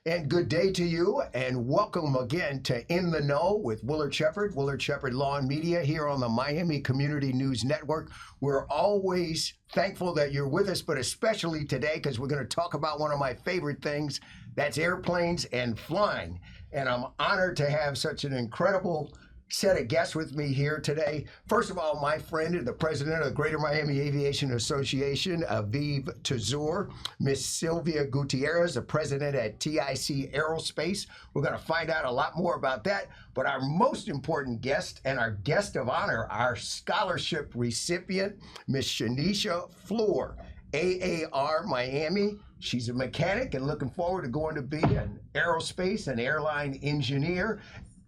And good day to you, and welcome again to In the Know with Willard Shepard, Willard Shepard Law and Media here on the Miami Community News Network. We're always thankful that you're with us, but especially today because we're going to talk about one of my favorite things, that's airplanes and flying. And I'm honored to have such an incredible set of guests with me here today. First of all, my friend and the president of the Greater Miami Aviation Association, Aviv Tzur, Miss Silvia Gutierrez, the president at TIC Aerospace. We're going to find out a lot more about that. But our most important guest and our guest of honor, our scholarship recipient, Miss Shennisha Fleur, AAR Miami. She's a mechanic and looking forward to going to be an aerospace and airline engineer.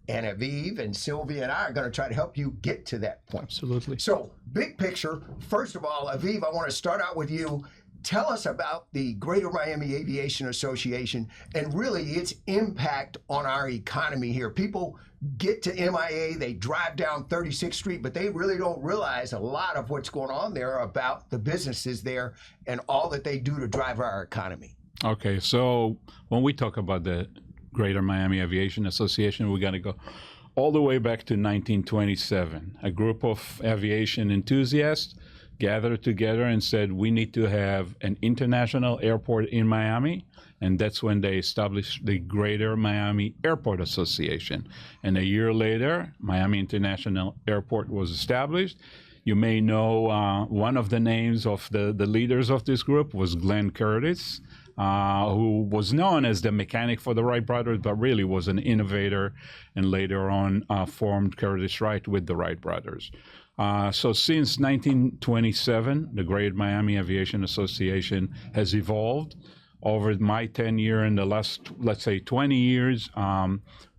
And Aviv and Silvia and I are going to try to help you get to that point. Absolutely. So, big picture, first of all, Aviv, I want to start out with you. Tell us about the Greater Miami Aviation Association and really its impact on our economy here. People get to MIA, they drive down 36th Street, but they really don't realize a lot of what's going on there about the businesses there and all that they do to drive our economy. Okay, so when we talk about the Greater Miami Aviation Association, we're going to go all the way back to 1927. A group of aviation enthusiasts gathered together and said, we need to have an international airport in Miami. And that's when they established the Greater Miami Airport Association. And a year later, Miami International Airport was established. You may know one of the names of the leaders of this group was Glenn Curtis, who was known as the mechanic for the Wright brothers, but really was an innovator and later on formed Curtiss-Wright with the Wright brothers. So since 1927, the Greater Miami Aviation Association has evolved. Over my tenure in the last, let's say, 20 years,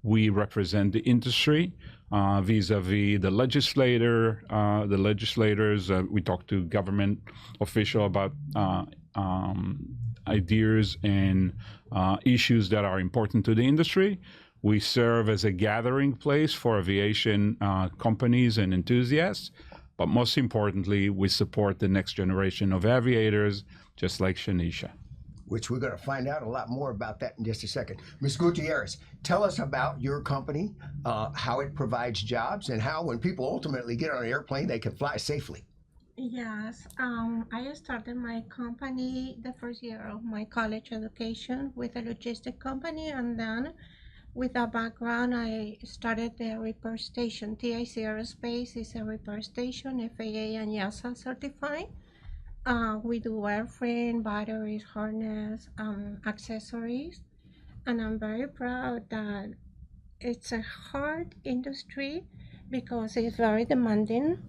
we represent the industry vis-a-vis the legislators. We talk to government official about ideas and issues that are important to the industry. We serve as a gathering place for aviation companies and enthusiasts, but most importantly, we support the next generation of aviators, just like Shennisha. Which we're going to find out a lot more about that in just a second. Ms. Gutierrez, tell us about your company, how it provides jobs, and how when people ultimately get on an airplane, they can fly safely. Yes, I started my company the first year of my college education with a logistic company, and then with a background, I started the repair station. TIC Aerospace is a repair station, FAA and EASA certified. We do airframe, batteries, harness, accessories, and I'm very proud that it's a hard industry because it's very demanding.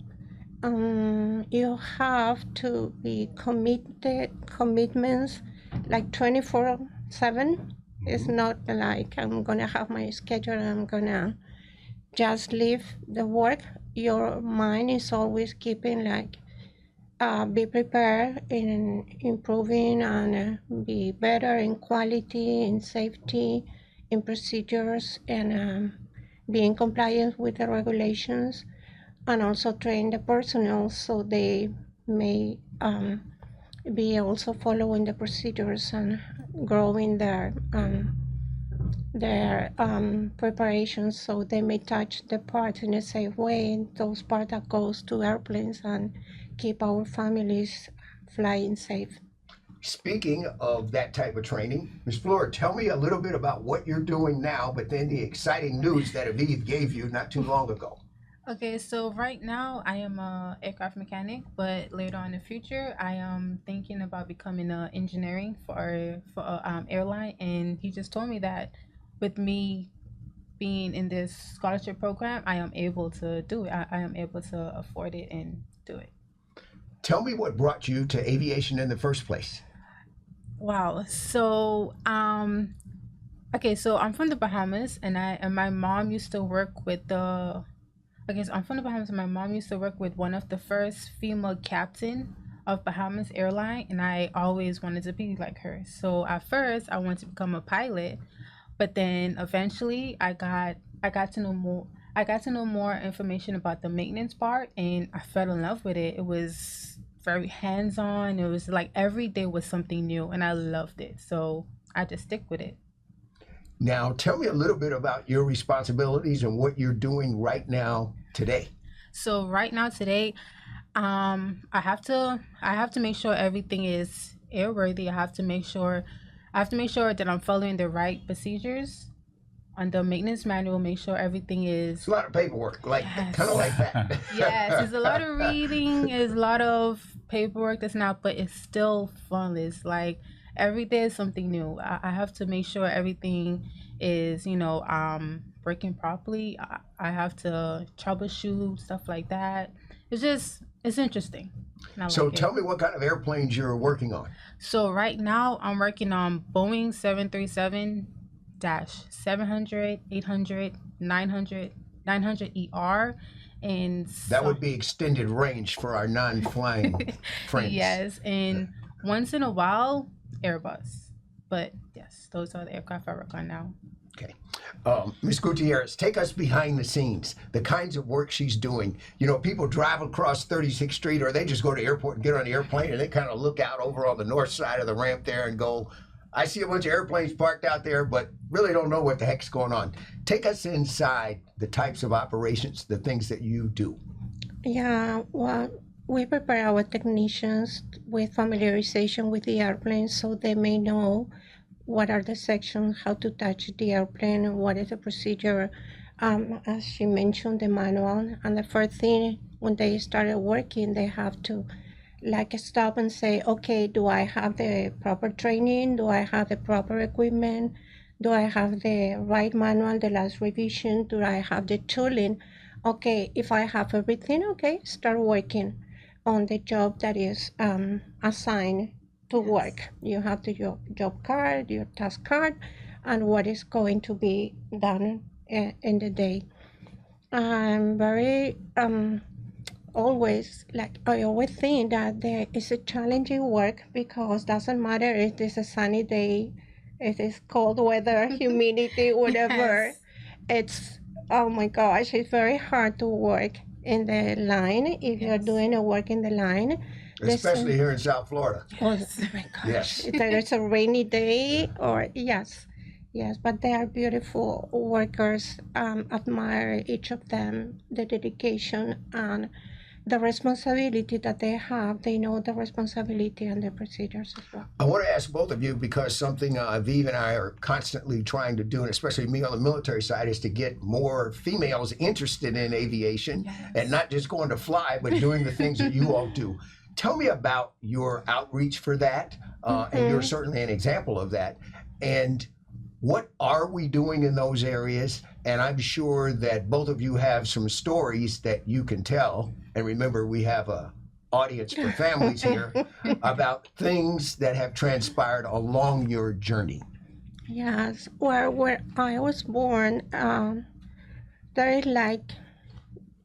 You have to be commitments like 24/7. It's not like I'm gonna have my schedule and I'm gonna just leave the work. Your mind is always keeping like be prepared in improving and be better in quality, in safety, in procedures, and be in compliance with the regulations, and also train the personnel so they may be also following the procedures and growing their preparations so they may touch the parts in a safe way, those parts that goes to airplanes and keep our families flying safe. Speaking of that type of training, Ms. Fleur, tell me a little bit about what you're doing now, but then the exciting news that Aviv gave you not too long ago. Okay, so right now I am a aircraft mechanic, but later on in the future I am thinking about becoming engineering for airline. And he just told me that with me being in this scholarship program, I am able to do it. I am able to afford it and do it. Tell me what brought you to aviation in the first place. Wow. So okay, so I'm from the Bahamas, and my mom used to work with the Okay, so I'm from the Bahamas, and my mom used to work with one of the first female captain of Bahamas Airline, and I always wanted to be like her. So at first, I wanted to become a pilot, but then eventually, I got to know more. I got to know more information about the maintenance part, and I fell in love with it. It was very hands-on. It was like every day was something new, and I loved it. So I just stick with it. Now, tell me a little bit about your responsibilities and what you're doing right now today. So right now today, I have to make sure everything is airworthy. I have to make sure that I'm following the right procedures on the maintenance manual. Make sure everything is. It's a lot of paperwork, like Yes. kind of like that. Yes, it's a lot of reading, it's a lot of paperwork that's not, but it's still fun. It's like every day is something new. I have to make sure everything is, working properly. I have to troubleshoot stuff like that. It's interesting. And I So like it. tell me what kind of airplanes you're working on. So right now I'm working on Boeing 737-700, 800, 900, 900ER, and That would be extended range for our non-flying friends. yes, and once in a while Airbus. But yes, those are the aircraft I work on now. Okay. Ms. Gutierrez, take us behind the scenes, the kinds of work she's doing. People drive across 36th Street, or they just go to the airport and get on the airplane, and they kind of look out over on the north side of the ramp there and go, I see a bunch of airplanes parked out there, but really don't know what the heck's going on. Take us inside the types of operations, the things that you do. Yeah, well, we prepare our technicians with familiarization with the airplane so they may know what are the sections, how to touch the airplane, what is the procedure. As she mentioned, the manual. And the first thing, when they started working, they have to stop and say, okay, do I have the proper training? Do I have the proper equipment? Do I have the right manual, the last revision? Do I have the tooling? Okay, if I have everything, okay, start working on the job that is assigned to work. You have the job card, your task card, and what is going to be done in the day. I'm very always I always think that there is a challenging work because doesn't matter if it's a sunny day, if it's cold weather, humidity, whatever. Yes. It's oh my gosh, it's very hard to work in the line if you're Yes. doing a work in the line. Especially here in South Florida. Oh my gosh. Yes. If there is a rainy day or yes, but they are beautiful workers. Admire each of them, the dedication and the responsibility that they have. They know the responsibility and the procedures as well. I want to ask both of you, because something Aviv and I are constantly trying to do, and especially me on the military side, is to get more females interested in aviation. Yes. And not just going to fly, but doing the things that you all do. Tell me about your outreach for that, and you're certainly an example of that. And what are we doing in those areas? And I'm sure that both of you have some stories that you can tell. And remember, we have a audience for families here about things that have transpired along your journey. Yes, where I was born, there is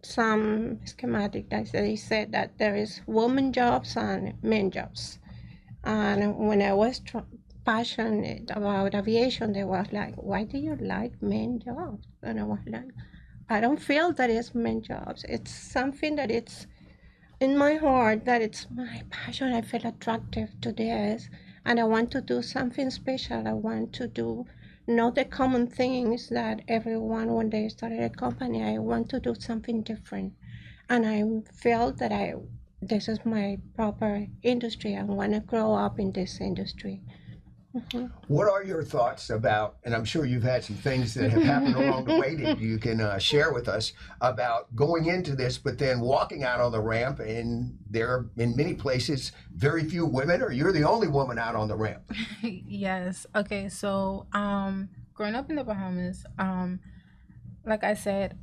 some schematic that they said that there is women jobs and men jobs. And when I was passionate about aviation, they was like, why do you like men jobs? And I was like, I don't feel that it's men jobs. It's something that it's in my heart, that it's my passion. I feel attractive to this, and I want to do something special. I want to do not the common things that everyone, when they started a company, I want to do something different. And I felt that this is my proper industry. I want to grow up in this industry. Mm-hmm. What are your thoughts about, and I'm sure you've had some things that have happened along the way that you can share with us about going into this, but then walking out on the ramp, and there are in many places very few women, or you're the only woman out on the ramp. Yes. Okay. So, growing up in the Bahamas, like I said,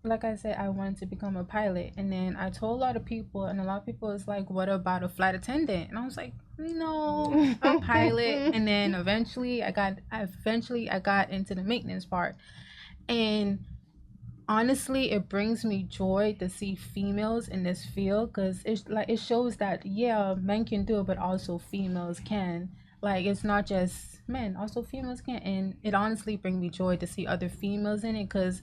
I wanted to become a pilot, and then I told a lot of people, and a lot of people was like, "What about a flight attendant?" And I was like, "No, I'm a pilot." And then eventually, I got into the maintenance part, and honestly, it brings me joy to see females in this field, because it shows that men can do it, but also females can. Like, it's not just men, also females can, and it honestly brings me joy to see other females in it, because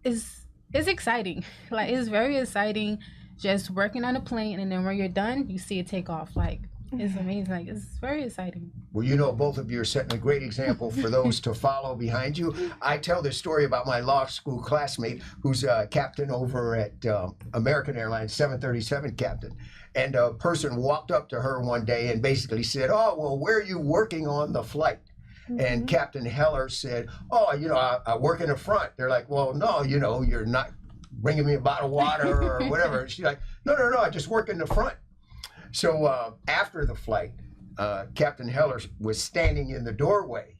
it's exciting. Like, it's very exciting just working on a plane, and then when you're done, you see it take off. Like, it's amazing. Like, it's very exciting. Well, you know, both of you are setting a great example for those to follow behind you. I tell this story about my law school classmate who's a captain over at American Airlines, 737 captain. And a person walked up to her one day and basically said, "Oh, well, where are you working on the flight?" And Captain Heller said, "Oh, you know, I work in the front." They're like, "Well, no, you know, you're not bringing me a bottle of water or whatever." And she's like, no, I just work in the front. So after the flight, Captain Heller was standing in the doorway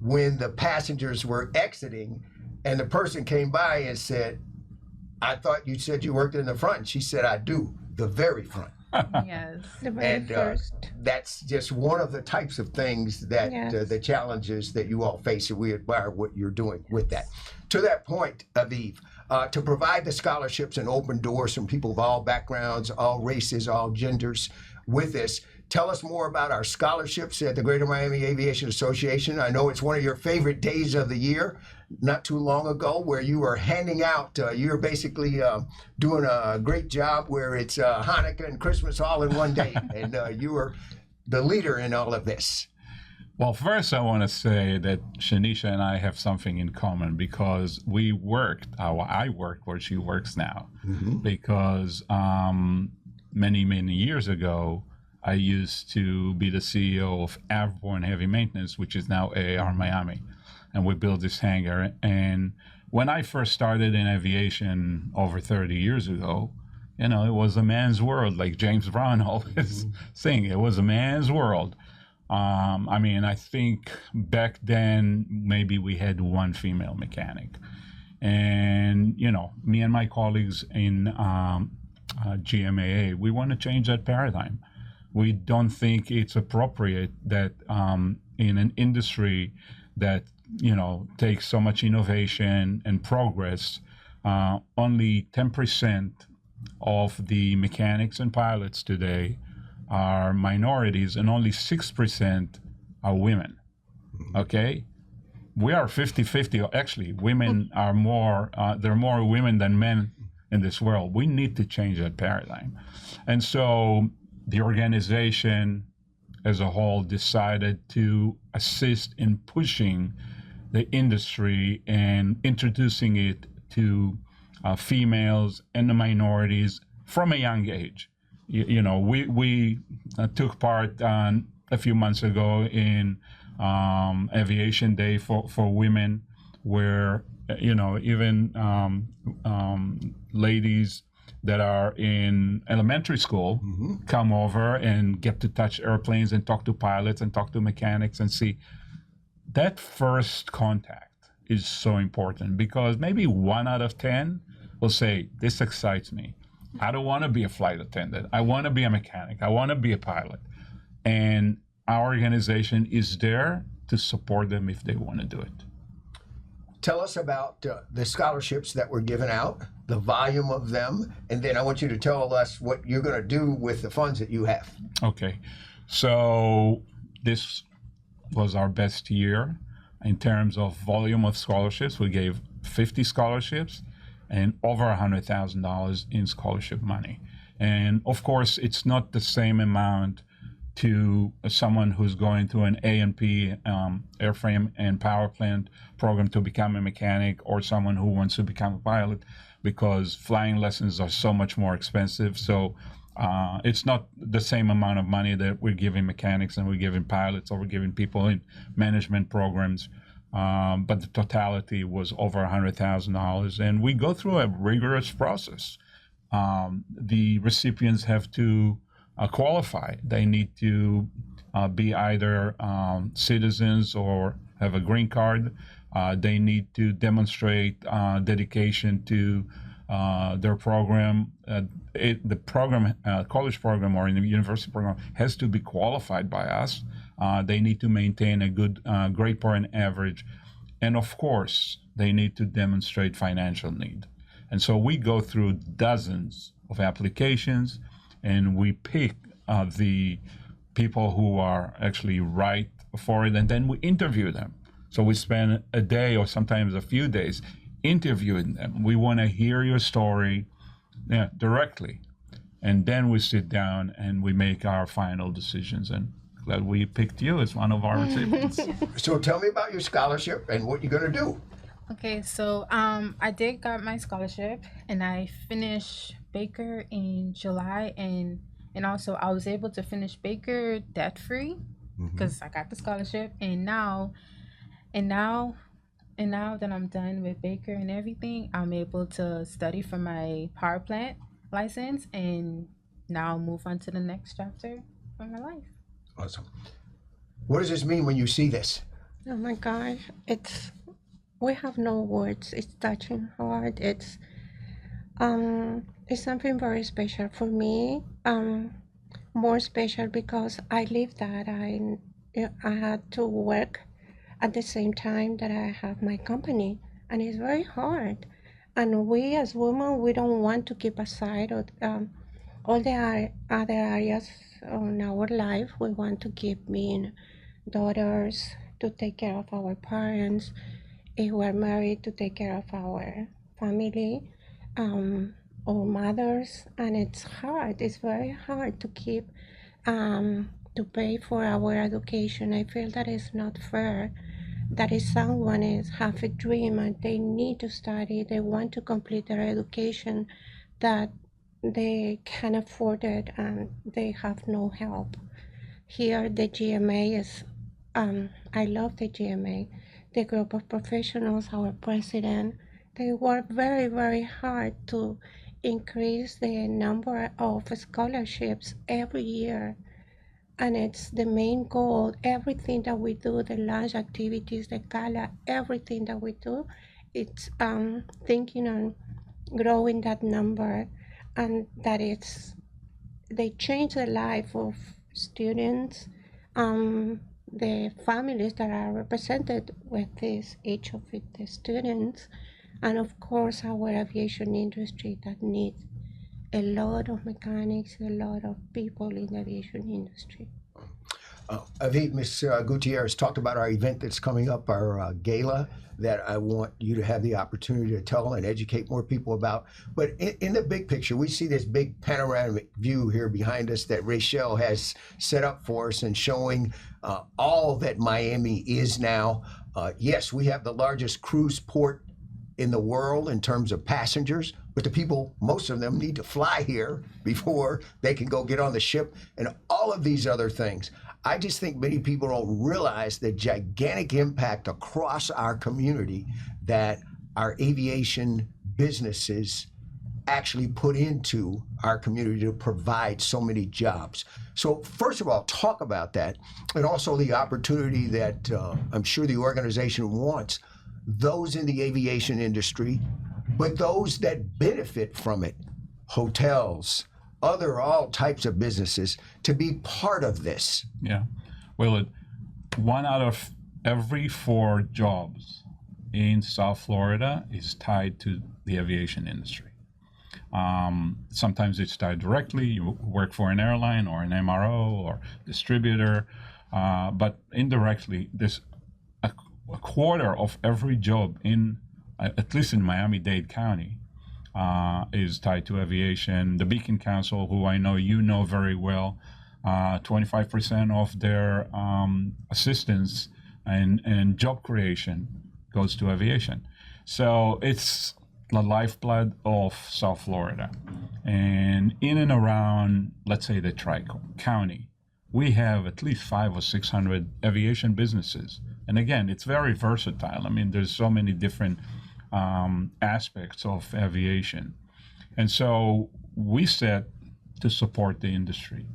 when the passengers were exiting, and the person came by and said, "I thought you said you worked in the front." And she said, "I do, the very front." Yes. The very And first. that's just one of the types of things that Yes. the challenges that you all face, and we admire what you're doing with that. To that point, Aviv, to provide the scholarships and open doors from people of all backgrounds, all races, all genders with this, tell us more about our scholarships at the Greater Miami Aviation Association. I know it's one of your favorite days of the year, not too long ago, where you were handing out, you're basically doing a great job where it's Hanukkah and Christmas all in one day, and you were the leader in all of this. Well, first I want to say that Shennisha and I have something in common because I worked where she works now. Because many years ago, I used to be the CEO of Airborne Heavy Maintenance, which is now AAR Miami. And we built this hangar. And when I first started in aviation over 30 years ago, you know, it was a man's world, like James Brown always saying, it was a man's world. I mean, I think back then, maybe we had one female mechanic. And, you know, me and my colleagues in GMAA, we want to change that paradigm. We don't think it's appropriate that in an industry that, you know, takes so much innovation and progress, only 10% of the mechanics and pilots today are minorities, and only 6% are women. Okay? We are 50-50. Actually, women are more, there are more women than men in this world. We need to change that paradigm. And so the organization as a whole decided to assist in pushing the industry and introducing it to females and the minorities from a young age. You know, we took part a few months ago in Aviation Day for women, where, you know, even ladies that are in elementary school come over and get to touch airplanes and talk to pilots and talk to mechanics and see. That first contact is so important, because maybe 1 out of 10 will say, "This excites me. I don't want to be a flight attendant. I want to be a mechanic. I want to be a pilot." And our organization is there to support them if they want to do it. Tell us about the scholarships that were given out, the volume of them, and then I want you to tell us what you're going to do with the funds that you have. Okay. So this was our best year in terms of volume of scholarships. We gave 50 scholarships and over $100,000 in scholarship money. And of course, it's not the same amount to someone who's going to an A&P, airframe and power plant program to become a mechanic, or someone who wants to become a pilot, because flying lessons are so much more expensive. So it's not the same amount of money that we're giving mechanics and we're giving pilots, or we're giving people in management programs. But the totality was over $100,000, and we go through a rigorous process. The recipients have to qualify. They need to be either citizens or have a green card. They need to demonstrate dedication to their program. The program, college program or in the university program, has to be qualified by us. They need to maintain a good grade point average. And of course, they need to demonstrate financial need. And so we go through dozens of applications, and we pick the people who are actually right for it, and then we interview them. So we spend a day or sometimes a few days interviewing them. We want to hear your story directly. And then we sit down and we make our final decisions. And glad we picked you as one of our recipients. So tell me about your scholarship and what you're going to do. Okay, so I did got my scholarship, and I finished Baker in July, and also I was able to finish Baker debt free because I got the scholarship, and now that I'm done with Baker and everything, I'm able to study for my power plant license, and now move on to the next chapter of my life. Awesome. What does this mean when you see this? Oh my gosh, we have no words. It's touching hard. It's something very special for me. More special because I lived that. I had to work at the same time that I have my company, and it's very hard. And we as women, we don't want to keep aside all the other areas in our life. We want to keep being daughters, to take care of our parents, if we're married, to take care of our family, or mothers, and it's hard. It's very hard to keep to pay for our education. I feel that it's not fair. That if someone have a dream and they need to study, they want to complete their education, that they can afford it and they have no help. Here, the GMA is, I love the GMA, the group of professionals, our president, they work very, very hard to increase the number of scholarships every year. And it's the main goal. Everything that we do, the lunch activities, the gala, everything that we do, it's thinking on growing that number, and that they change the life of students, the families that are represented with each of the students, and of course our aviation industry that needs a lot of mechanics, a lot of people in the aviation industry. Aviv, Ms. Gutierrez talked about our event that's coming up, our gala, that I want you to have the opportunity to tell and educate more people about. But in the big picture, we see this big panoramic view here behind us that Rachel has set up for us, and showing all that Miami is now. Yes, we have the largest cruise port in the world in terms of passengers, but the people, most of them, need to fly here before they can go get on the ship, and all of these other things. I just think many people don't realize the gigantic impact across our community that our aviation businesses actually put into our community to provide so many jobs. So first of all, talk about that, and also the opportunity that I'm sure the organization wants those in the aviation industry, but those that benefit from it, hotels, all types of businesses, to be part of this. Yeah. Well, 1 out of every 4 jobs in South Florida is tied to the aviation industry. Sometimes it's tied directly. You work for an airline or an MRO or distributor, but indirectly, there's a quarter of every job at least in Miami-Dade County, is tied to aviation. The Beacon Council, who I know you know very well, 25% of their assistance and job creation goes to aviation. So it's the lifeblood of South Florida. And in and around, let's say, the Tri-County, we have at least 500 or 600 aviation businesses. And again, it's very versatile. I mean, there's so many different aspects of aviation. And so we set to support the industry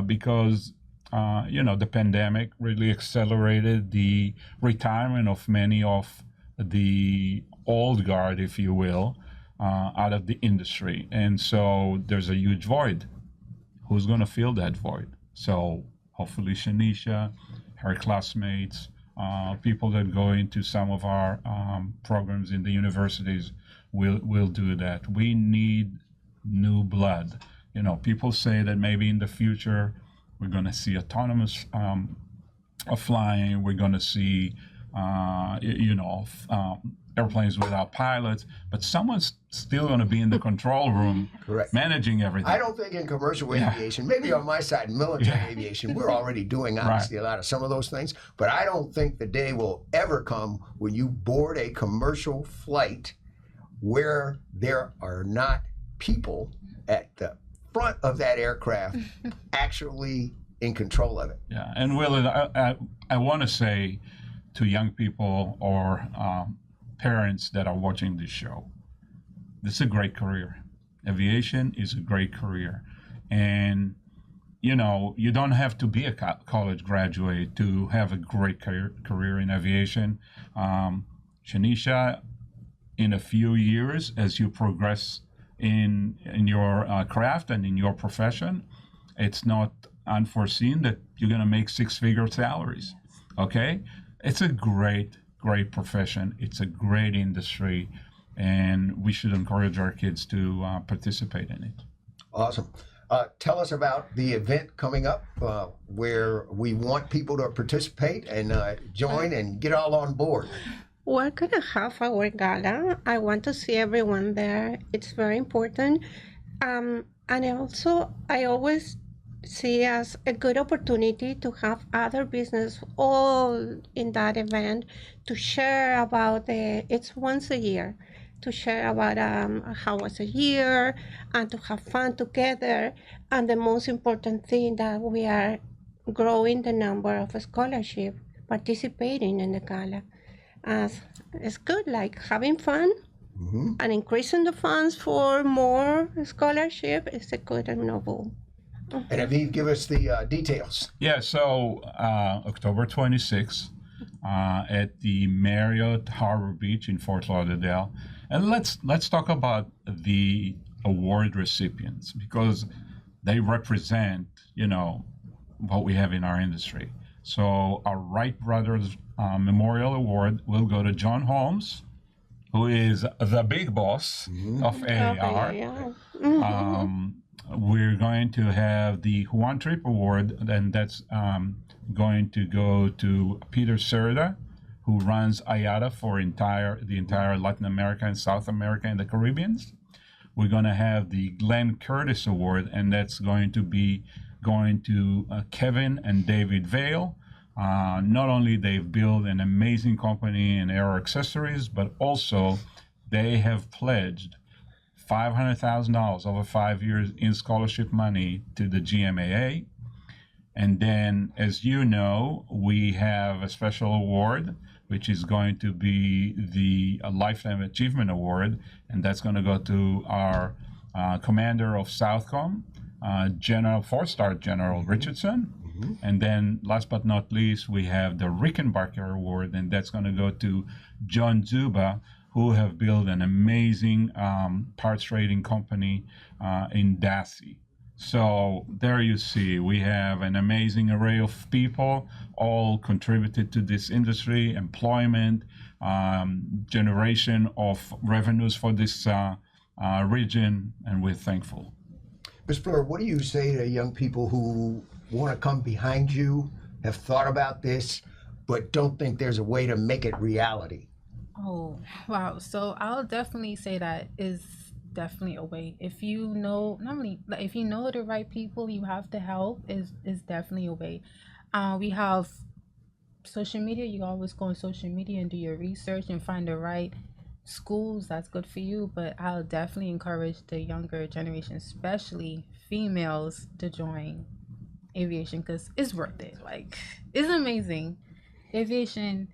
because, the pandemic really accelerated the retirement of many of the old guard, if you will, out of the industry. And so there's a huge void. Who's going to fill that void? So hopefully Shennisha, her classmates, people that go into some of our programs in the universities will do that. We need new blood. People say that maybe in the future we're going to see autonomous flying. We're going to see airplanes without pilots, but someone's still going to be in the control room Correct. managing everything. I don't think in commercial aviation, maybe on my side, military aviation, we're already doing obviously a lot of some of those things, but I don't think the day will ever come when you board a commercial flight where there are not people at the front of that aircraft actually in control of it. Yeah, and Willard, I want to say to young people or parents that are watching this show, this is a great career. Aviation is a great career. And, you don't have to be a college graduate to have a great career in aviation. Shennisha, in a few years, as you progress in your craft and in your profession, it's not unforeseen that you're going to make six-figure salaries. Okay? It's a great profession. It's a great industry, and we should encourage our kids to participate in it. Awesome. Tell us about the event coming up where we want people to participate and join and get all on board. We're gonna have our gala. I want to see everyone there. It's very important. And also, I always see as a good opportunity to have other business all in that event to share about it's once a year, to share about how was a year and to have fun together. And the most important thing that we are growing the number of scholarship participating in the gala. It's good, like having fun and increasing the funds for more scholarship is a good and noble. And Aviv, give us the details. Yeah, so October 26th at the Marriott Harbor Beach in Fort Lauderdale. And let's talk about the award recipients because they represent, what we have in our industry. So our Wright Brothers Memorial Award will go to John Holmes, who is the big boss of AAR. We're going to have the Juan Tripp Award, and that's going to go to Peter Cerda, who runs IATA for the entire Latin America and South America and the Caribbean. We're going to have the Glenn Curtis Award, and that's going to Kevin and David Vale. Not only they've built an amazing company in aero accessories, but also they have pledged $500,000 over 5 years in scholarship money to the GMAA. And then, as you know, we have a special award, which is going to be the Lifetime Achievement Award, and that's going to go to our commander of Southcom, General 4-Star General Richardson. And then, last but not least, we have the Rickenbacker Award, and that's going to go to John Zuba, who have built an amazing parts trading company in Dassey. So there you see, we have an amazing array of people, all contributed to this industry, employment, generation of revenues for this region, and we're thankful. Ms. Fleur, what do you say to young people who want to come behind you, have thought about this, but don't think there's a way to make it reality? Oh, wow. So I'll definitely say that is definitely a way. If you know, if you know the right people you have to help is definitely a way. We have social media. You always go on social media and do your research and find the right schools that's good for you. But I'll definitely encourage the younger generation, especially females, to join aviation because it's worth it. Like, it's amazing. Aviation,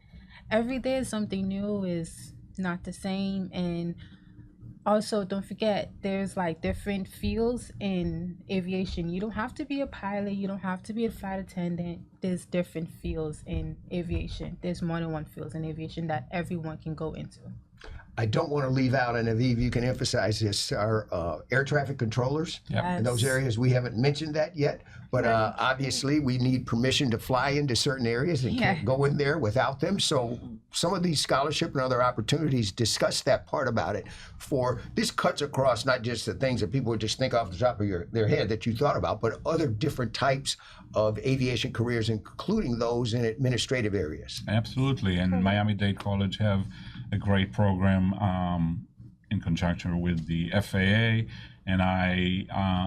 every day is something new, is not the same. And also, don't forget, there's like different fields in aviation. You don't have to be a pilot, you don't have to be a flight attendant. There's different fields in aviation. There's more than one field in aviation that everyone can go into. I don't want to leave out, and Aviv, you can emphasize this, our air traffic controllers. Yep. In those areas. We haven't mentioned that yet, but obviously we need permission to fly into certain areas and can't go in there without them. So some of these scholarship and other opportunities discuss that part about it. For this cuts across not just the things that people would just think off the top of their head that you thought about, but other different types of aviation careers, including those in administrative areas. Absolutely, and Miami-Dade College have a great program in conjunction with the FAA, and I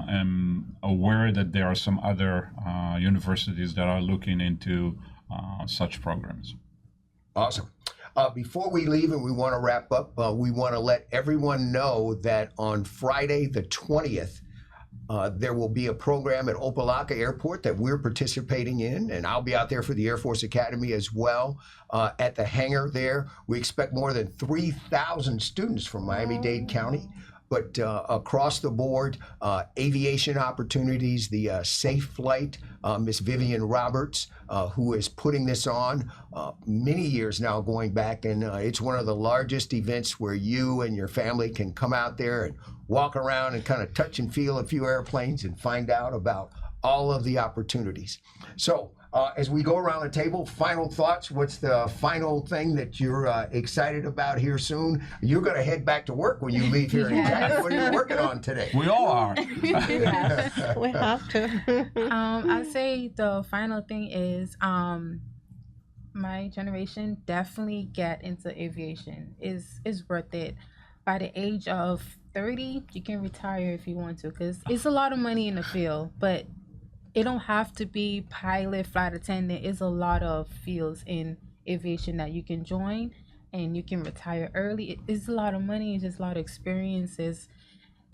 am aware that there are some other universities that are looking into such programs. Awesome. Before we leave and we want to wrap up, we want to let everyone know that on Friday the 20th, there will be a program at Opa-locka Airport that we're participating in, and I'll be out there for the Air Force Academy as well. At the hangar there, we expect more than 3,000 students from Miami-Dade County. But across the board, aviation opportunities, the Safe Flight, Miss Vivian Roberts, who is putting this on many years now going back, and it's one of the largest events where you and your family can come out there and walk around and kind of touch and feel a few airplanes and find out about all of the opportunities. So as we go around the table, final thoughts. What's the final thing that you're excited about here soon? You're going to head back to work when you leave here in town. What are you working on today? We all are. Yes, we have to. I'd say the final thing is my generation definitely get into aviation. Is worth it. By the age of 30, you can retire if you want to, because it's a lot of money in the field, but it don't have to be pilot, flight attendant. It's a lot of fields in aviation that you can join and you can retire early. It's a lot of money, it's just a lot of experiences.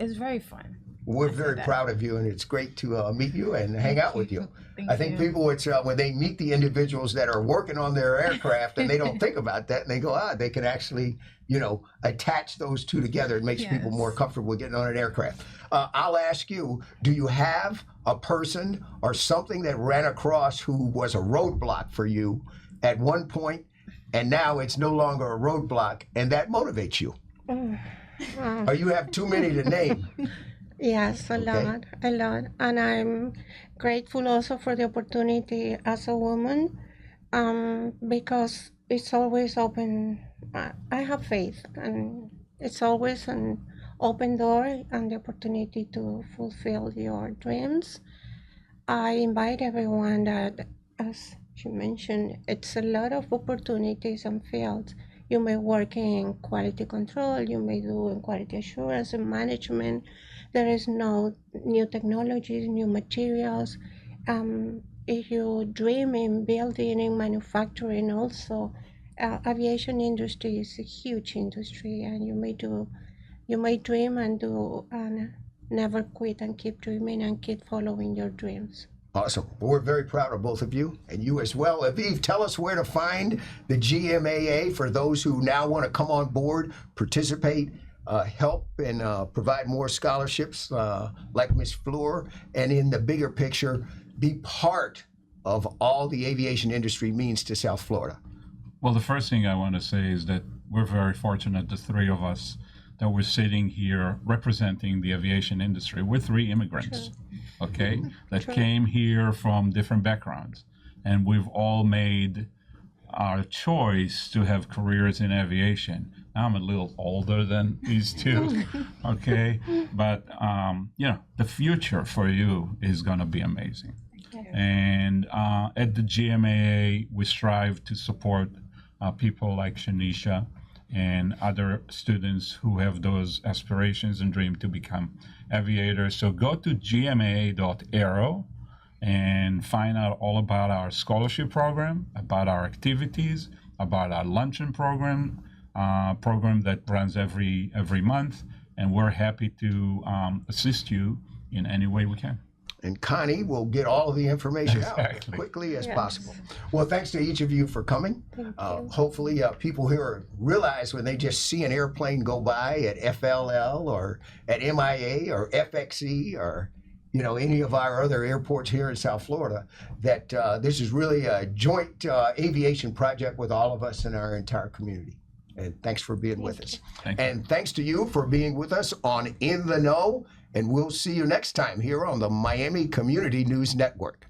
It's very fun. We're very proud of you, and it's great to meet you and hang out with you. I think people, it's when they meet the individuals that are working on their aircraft and they don't think about that, and they go, they can actually, attach those two together. It makes people more comfortable getting on an aircraft. I'll ask you, do you have a person or something that ran across who was a roadblock for you at one point, and now it's no longer a roadblock, and that motivates you? Or you have too many to name? Yes, a lot. And I'm grateful also for the opportunity as a woman, because it's always open. I have faith, and it's always an open door and the opportunity to fulfill your dreams. I invite everyone that, as you mentioned, it's a lot of opportunities and fields. You may work in quality control, you may do in quality assurance and management. There is no new technologies, new materials. If you dream in building and manufacturing also, aviation industry is a huge industry, and you may dream and do and never quit, and keep dreaming and keep following your dreams. Awesome. Well, we're very proud of both of you, and you as well. Aviv, tell us where to find the GMAA for those who now want to come on board, participate, help, and provide more scholarships like Miss Fleur, and in the bigger picture, be part of all the aviation industry means to South Florida. Well, the first thing I want to say is that we're very fortunate, the three of us, that we're sitting here representing the aviation industry. We're three immigrants, okay, that came here from different backgrounds. And we've all made our choice to have careers in aviation. Now I'm a little older than these two, okay? But, the future for you is going to be amazing. And at the GMAA, we strive to support people like Shennisha and other students who have those aspirations and dream to become aviators. So go to gmaa.aero and find out all about our scholarship program, about our activities, about our luncheon program that runs every month, and we're happy to assist you in any way we can. And Connie will get all of the information out as quickly as possible. Well, thanks to each of you for coming. Hopefully people here realize when they just see an airplane go by at FLL or at MIA or FXE or any of our other airports here in South Florida, that this is really a joint aviation project with all of us in our entire community. And thanks for being with us. Thank you. And thanks to you for being with us on In the Know. And we'll see you next time here on the Miami Community News Network.